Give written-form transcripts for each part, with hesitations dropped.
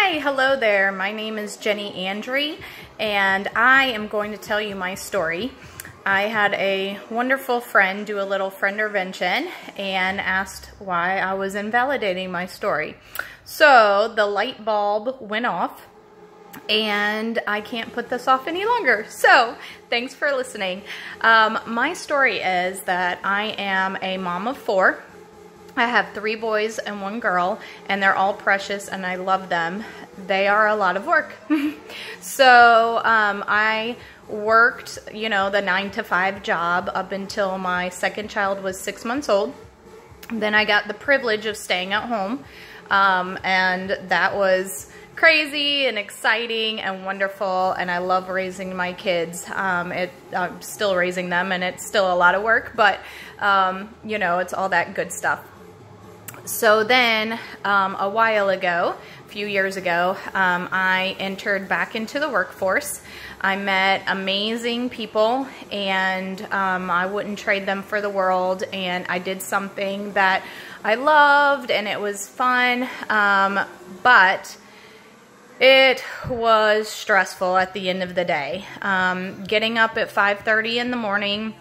Hi, hello there. My name is Jenny Andre, and I am going to tell you my story. I had a wonderful friend do a little friend intervention and asked why I was invalidating my story. So the light bulb went off, and I can't put this off any longer. So thanks for listening. My story is that I am a mom of 4. I have 3 boys and 1 girl, and they're all precious, and I love them. They are a lot of work. So I worked, the 9-to-5 job up until my second child was 6 months old. Then I got the privilege of staying at home, and that was crazy and exciting and wonderful, and I love raising my kids. I'm still raising them, and it's still a lot of work, but it's all that good stuff. So then a while ago, a few years ago, I entered back into the workforce. I met amazing people, and I wouldn't trade them for the world, and I did something that I loved, and it was fun, but it was stressful at the end of the day. Getting up at 5:30 in the morning,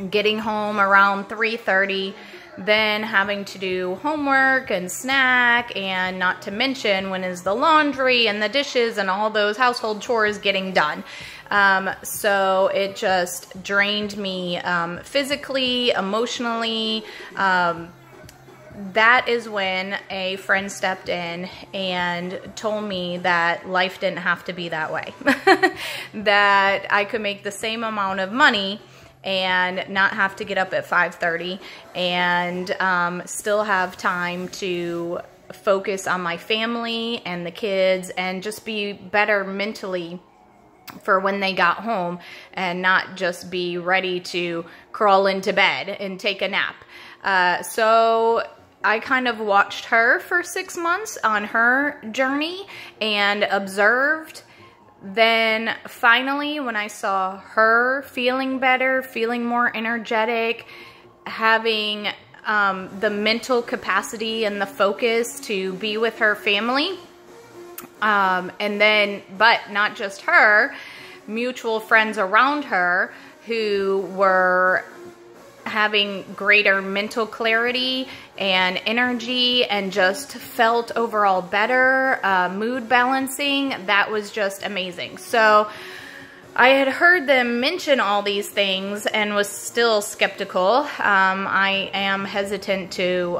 getting home around 3:30, then having to do homework and snack, and not to mention when is the laundry and the dishes and all those household chores getting done. So it just drained me physically, emotionally. That is when a friend stepped in and told me that life didn't have to be that way. That I could make the same amount of money and not have to get up at 5:30 and still have time to focus on my family and the kids and just be better mentally for when they got home and not just be ready to crawl into bed and take a nap. So I kind of watched her for 6 months on her journey and observed. Then finally, when I saw her feeling better, feeling more energetic, having the mental capacity and the focus to be with her family, but not just her, mutual friends around her who were having greater mental clarity and energy and just felt overall better, mood balancing, that was just amazing. So I had heard them mention all these things and was still skeptical. I am hesitant to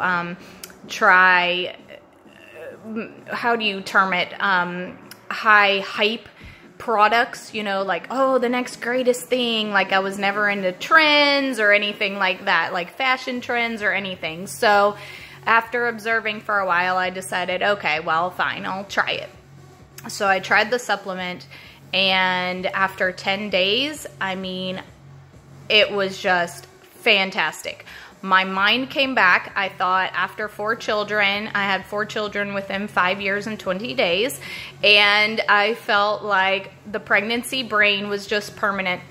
try, how do you term it, high hype products, like, oh, the next greatest thing. Like, I was never into trends or anything like that, like fashion trends or anything. So after observing for a while, I decided, okay, well, fine, I'll try it. So I tried the supplement, and after 10 days, it was just fantastic. My mind came back. I thought after 4 children, I had 4 children within 5 years and 20 days, and I felt like the pregnancy brain was just permanent.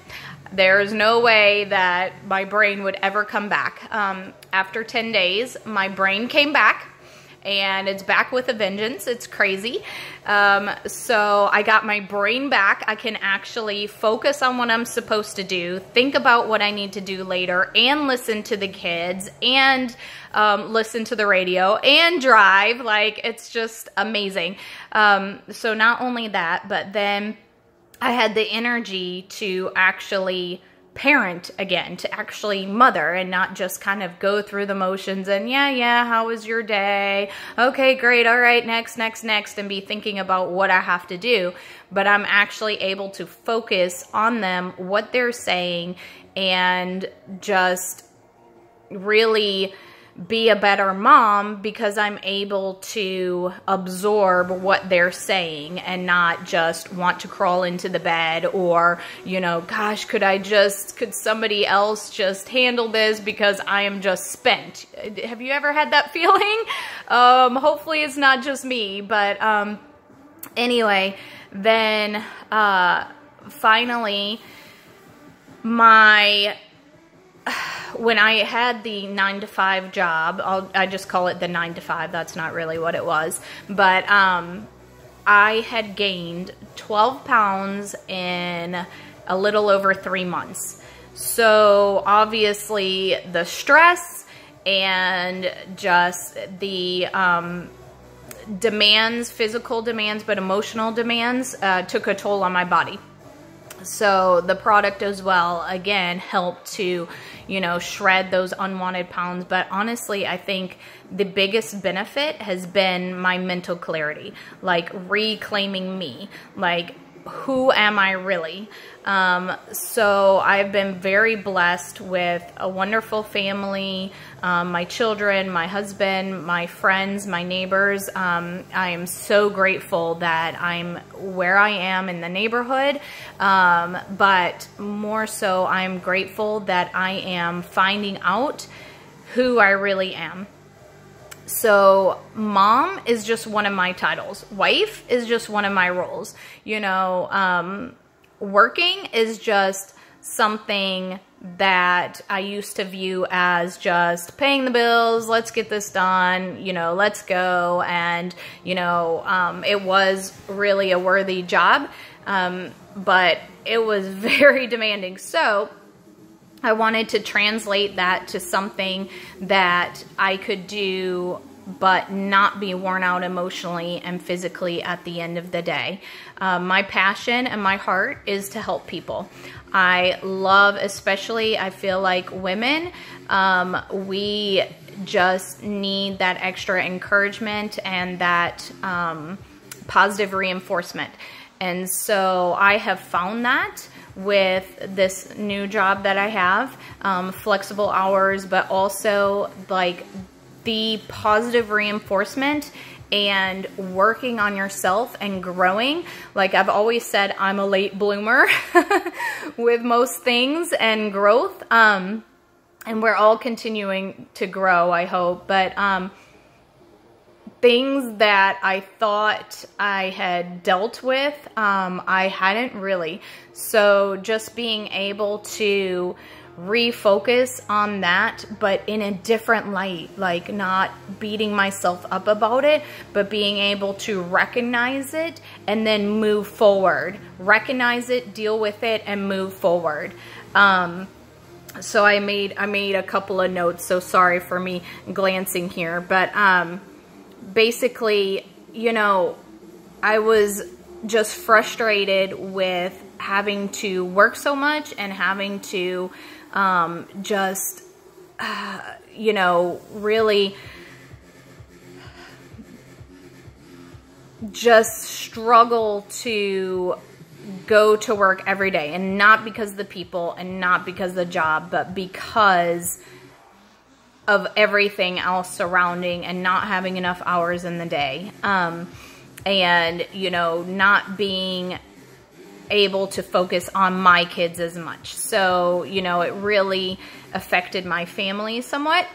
There's no way that my brain would ever come back. After 10 days, my brain came back, and it's back with a vengeance. It's crazy. So I got my brain back. I can actually focus on what I'm supposed to do, think about what I need to do later, and listen to the kids, and listen to the radio, and drive. Like, it's just amazing. So not only that, but then I had the energy to actually parent again, to actually mother, and not just kind of go through the motions and yeah, how was your day? Okay, great, all right, next, and be thinking about what I have to do. But I'm actually able to focus on them, what they're saying, and just really be a better mom because I'm able to absorb what they're saying and not just want to crawl into the bed or, gosh, could somebody else just handle this because I am just spent. Have you ever had that feeling? Hopefully it's not just me, but anyway, then finally when I had the 9-to-5 job, I just call it the 9-to-5. That's not really what it was. But I had gained 12 pounds in a little over 3 months. So obviously the stress and just the demands, physical demands, but emotional demands took a toll on my body. So the product as well, again, helped to, you know, shred those unwanted pounds. But honestly, I think the biggest benefit has been my mental clarity, like reclaiming me, like who am I really? So I've been very blessed with a wonderful family, my children, my husband, my friends, my neighbors. I am so grateful that I'm where I am in the neighborhood, but more so I'm grateful that I am finding out who I really am. So mom is just one of my titles. Wife is just one of my roles. You know, working is just something that I used to view as just paying the bills, let's get this done, you know, let's go. And, you know, it was really a worthy job, but it was very demanding. So I wanted to translate that to something that I could do but not be worn out emotionally and physically at the end of the day. My passion and my heart is to help people. I love, especially, I feel like women, we just need that extra encouragement and that positive reinforcement. And so I have found that with this new job that I have, flexible hours, but also like the positive reinforcement and working on yourself and growing. Like I've always said, I'm a late bloomer with most things and growth. And we're all continuing to grow, I hope. But things that I thought I had dealt with, I hadn't really. So just being able to refocus on that, but in a different light, like not beating myself up about it, but being able to recognize it and then move forward. Recognize it, deal with it, and move forward. So I made a couple of notes, so sorry for me glancing here, but basically, you know, I was just frustrated with having to work so much and having to you know, really just struggle to go to work every day. And not because of the people and not because of the job, but because of everything else surrounding and not having enough hours in the day. And, you know, not being able to focus on my kids as much. So, you know, it really affected my family somewhat.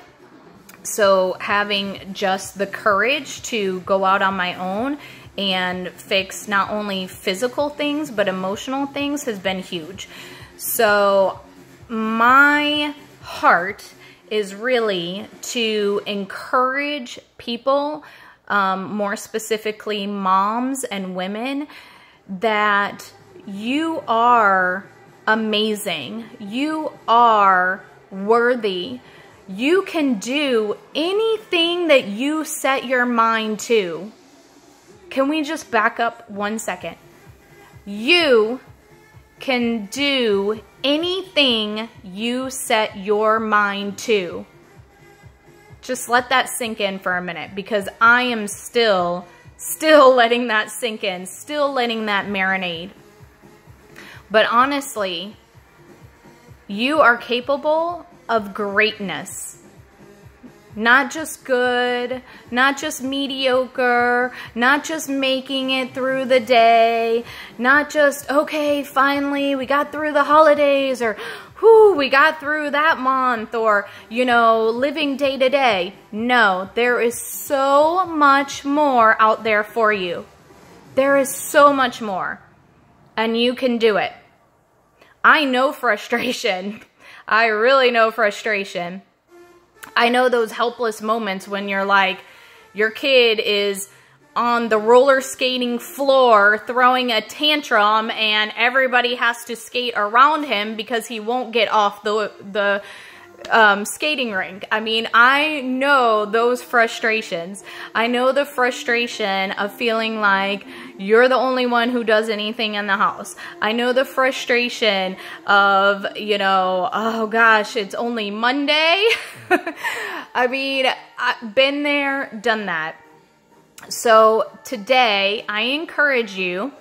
So having just the courage to go out on my own and fix not only physical things, but emotional things has been huge. So my heart is really to encourage people, more specifically moms and women, that you are amazing. You are worthy. You can do anything that you set your mind to. Can we just back up 1 second? You can do anything you set your mind to. Just let that sink in for a minute, because I am still letting that sink in, still letting that marinate. But honestly, you are capable of greatness. Not just good, not just mediocre, not just making it through the day, not just, okay, finally we got through the holidays, or whew, we got through that month, or, you know, living day to day. No, there is so much more out there for you. There is so much more, and you can do it. I know frustration. I really know frustration. I know those helpless moments when you're like, your kid is on the roller skating floor throwing a tantrum, and everybody has to skate around him because he won't get off the skating rink. I mean, I know those frustrations. I know the frustration of feeling like you're the only one who does anything in the house. I know the frustration of, you know, oh gosh, it's only Monday. I mean, I've been there, done that. So today, I encourage you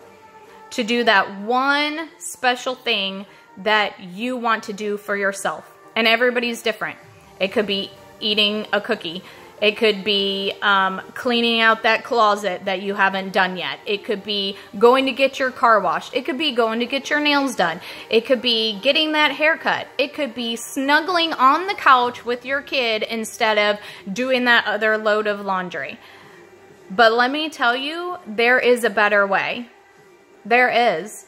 to do that one special thing that you want to do for yourself. And everybody's different. It could be eating a cookie. It could be cleaning out that closet that you haven't done yet. It could be going to get your car washed. It could be going to get your nails done. It could be getting that haircut. It could be snuggling on the couch with your kid instead of doing that other load of laundry. But let me tell you, there is a better way. There is.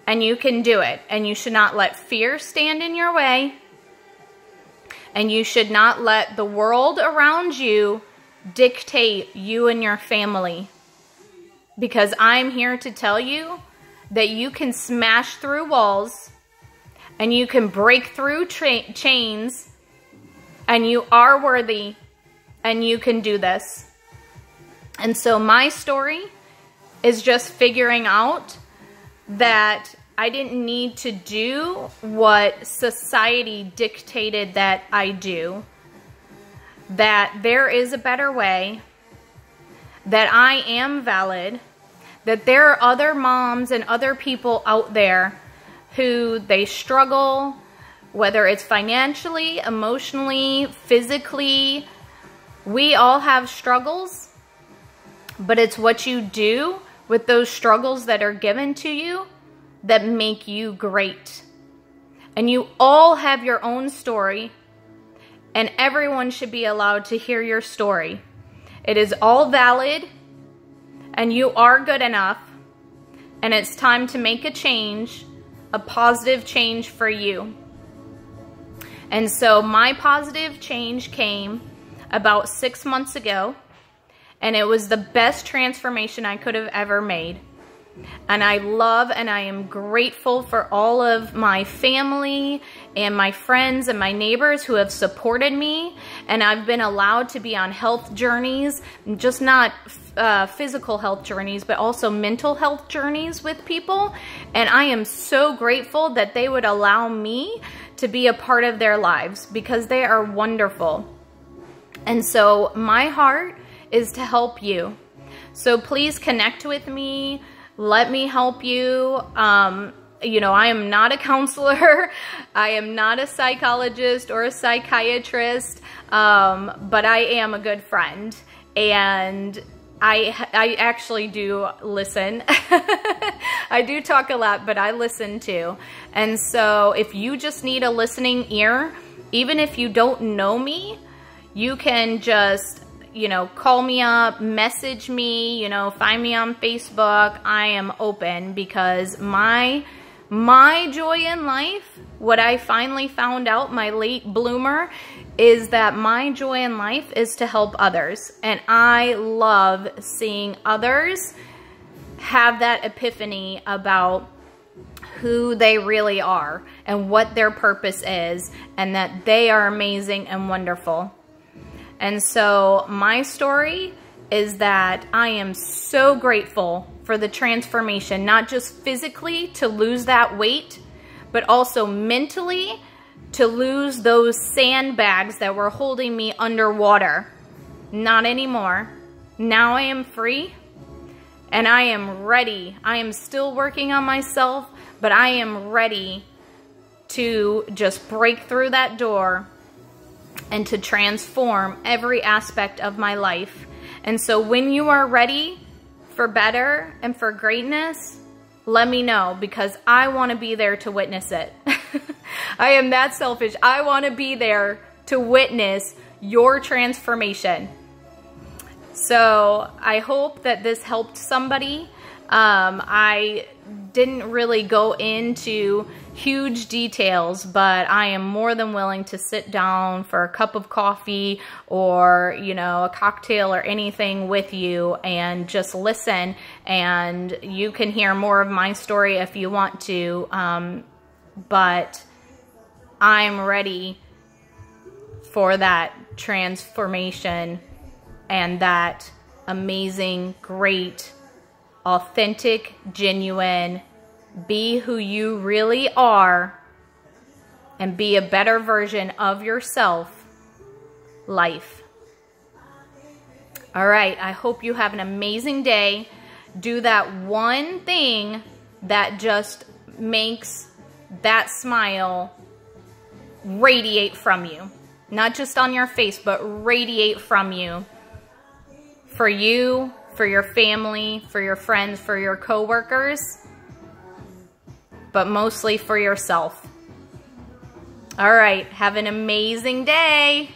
And you can do it. And you should not let fear stand in your way. And you should not let the world around you dictate you and your family. Because I'm here to tell you that you can smash through walls and you can break through chains, and you are worthy and you can do this. And so my story is just figuring out that I didn't need to do what society dictated that I do. That there is a better way. That I am valid. That there are other moms and other people out there who they struggle, whether it's financially, emotionally, physically. We all have struggles. But it's what you do with those struggles that are given to you that make you great. And you all have your own story, and everyone should be allowed to hear your story. It is all valid, and you are good enough, and it's time to make a change, a positive change for you. And so my positive change came about 6 months ago, and it was the best transformation I could have ever made. And I love and I am grateful for all of my family and my friends and my neighbors who have supported me. And I've been allowed to be on health journeys, just not physical health journeys, but also mental health journeys with people. And I am so grateful that they would allow me to be a part of their lives, because they are wonderful. And so my heart is to help you. So please connect with me. Let me help you. You know, I am not a counselor. I am not a psychologist or a psychiatrist, but I am a good friend. And I actually do listen. I do talk a lot, but I listen too. And so if you just need a listening ear, even if you don't know me, you can just, you know, call me up, message me, you know, find me on Facebook. I am open, because my joy in life, what I finally found out, my late bloomer, is that my joy in life is to help others. And I love seeing others have that epiphany about who they really are and what their purpose is, and that they are amazing and wonderful. And so my story is that I am so grateful for the transformation, not just physically to lose that weight, but also mentally to lose those sandbags that were holding me underwater. Not anymore. Now I am free and I am ready. I am still working on myself, but I am ready to just break through that door and to transform every aspect of my life. And so when you are ready for better and for greatness, let me know, because I want to be there to witness it. I am that selfish. I want to be there to witness your transformation. So I hope that this helped somebody. I didn't really go into huge details, but I am more than willing to sit down for a cup of coffee or, you know, a cocktail or anything with you and just listen, and you can hear more of my story if you want to, but I'm ready for that transformation and that amazing, great, authentic, genuine, be who you really are and be a better version of yourself life. All right, I hope you have an amazing day. Do that one thing that just makes that smile radiate from you. Not just on your face, but radiate from you. For you, for your family, for your friends, for your coworkers, but mostly for yourself. All right, have an amazing day.